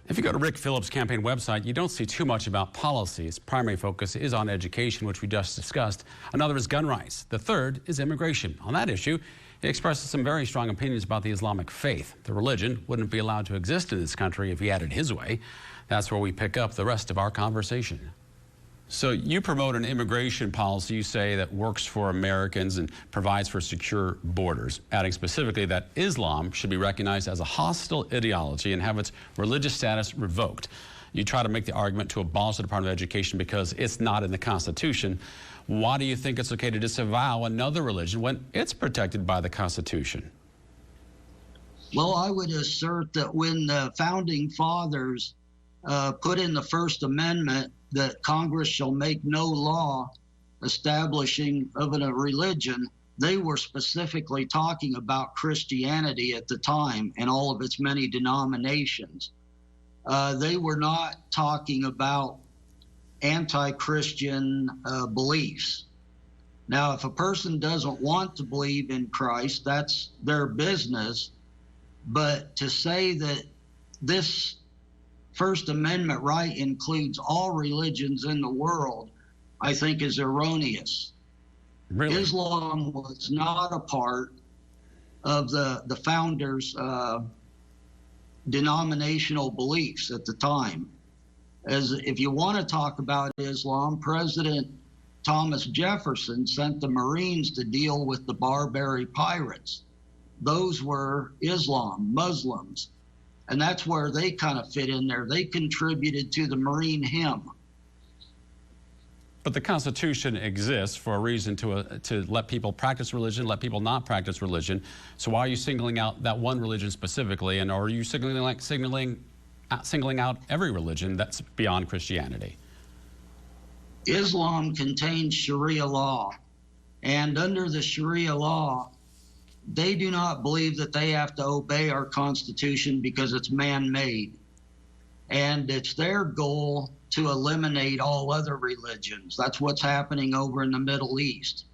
If you go to Rick Phillips' campaign website, you don't see too much about policy. His primary focus is on education, which we just discussed. Another is gun rights. The third is immigration. On that issue, he expresses some very strong opinions about the Islamic faith. The religion wouldn't be allowed to exist in this country if he had it his way. That's where we pick up the rest of our conversation. So you promote an immigration policy, you say, that works for Americans and provides for secure borders, adding specifically that Islam should be recognized as a hostile ideology and have its religious status revoked. You try to make the argument to abolish the Department of Education because it's not in the Constitution. Why do you think it's okay to disavow another religion when it's protected by the Constitution? Well, I would assert that when the founding fathers put in the First Amendment that Congress shall make no law establishing of a religion, they were specifically talking about Christianity at the time and all of its many denominations. They were not talking about anti-Christian beliefs. Now, if a person doesn't want to believe in Christ, that's their business. But to say that this First Amendment right includes all religions in the world, I think is erroneous. Really? Islam was not a part of the founders' denominational beliefs at the time. As if you want to talk about Islam, President Thomas Jefferson sent the Marines to deal with the Barbary pirates. Those were Islam, Muslims. And that's where they kind of fit in there. They contributed to the Marine hymn. But the Constitution exists for a reason to let people practice religion, let people not practice religion. So why are you singling out that one religion specifically, and are you singling out every religion that's beyond Christianity? Islam contains Sharia law, and under the Sharia law, they do not believe that they have to obey our Constitution because it's man-made. And it's their goal to eliminate all other religions. That's what's happening over in the Middle East.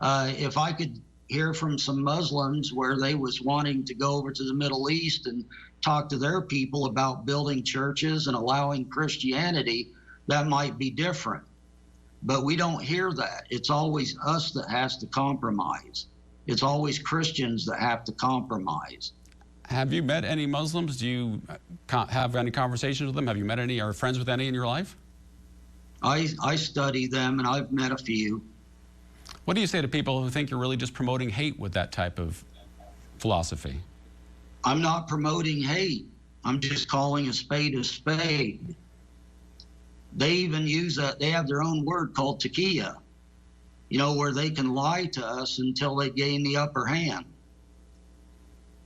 If I could hear from some Muslims where they was wanting to go over to the Middle East and talk to their people about building churches and allowing Christianity, that might be different. But we don't hear that. It's always us that has to compromise. It's always Christians that have to compromise. Have you met any Muslims? Do you have any conversations with them? Have you met any or friends with any in your life? I study them, and I've met a few. What do you say to people who think you're really just promoting hate with that type of philosophy? I'm not promoting hate. I'm just calling a spade a spade. They even use they have their own word called taqiyya, you know, where they can lie to us until they gain the upper hand.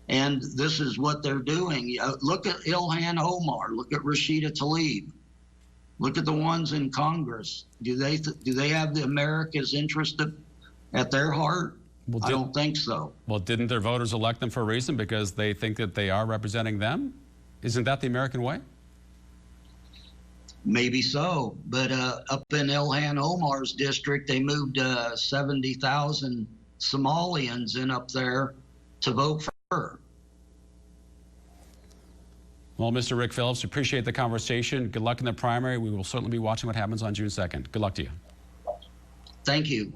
And this is what they're doing. Look at Ilhan Omar. Look at Rashida Tlaib. Look at the ones in Congress. Do they have the America's interest at their heart? Well, I don't think so. Well, didn't their voters elect them for a reason? Because they think that they are representing them? Isn't that the American way? Maybe so, but up in Ilhan Omar's district, they moved 70,000 Somalians in up there to vote for her. Well, Mr. Rick Phillips, appreciate the conversation. Good luck in the primary. We will certainly be watching what happens on June 2nd. Good luck to you. Thank you.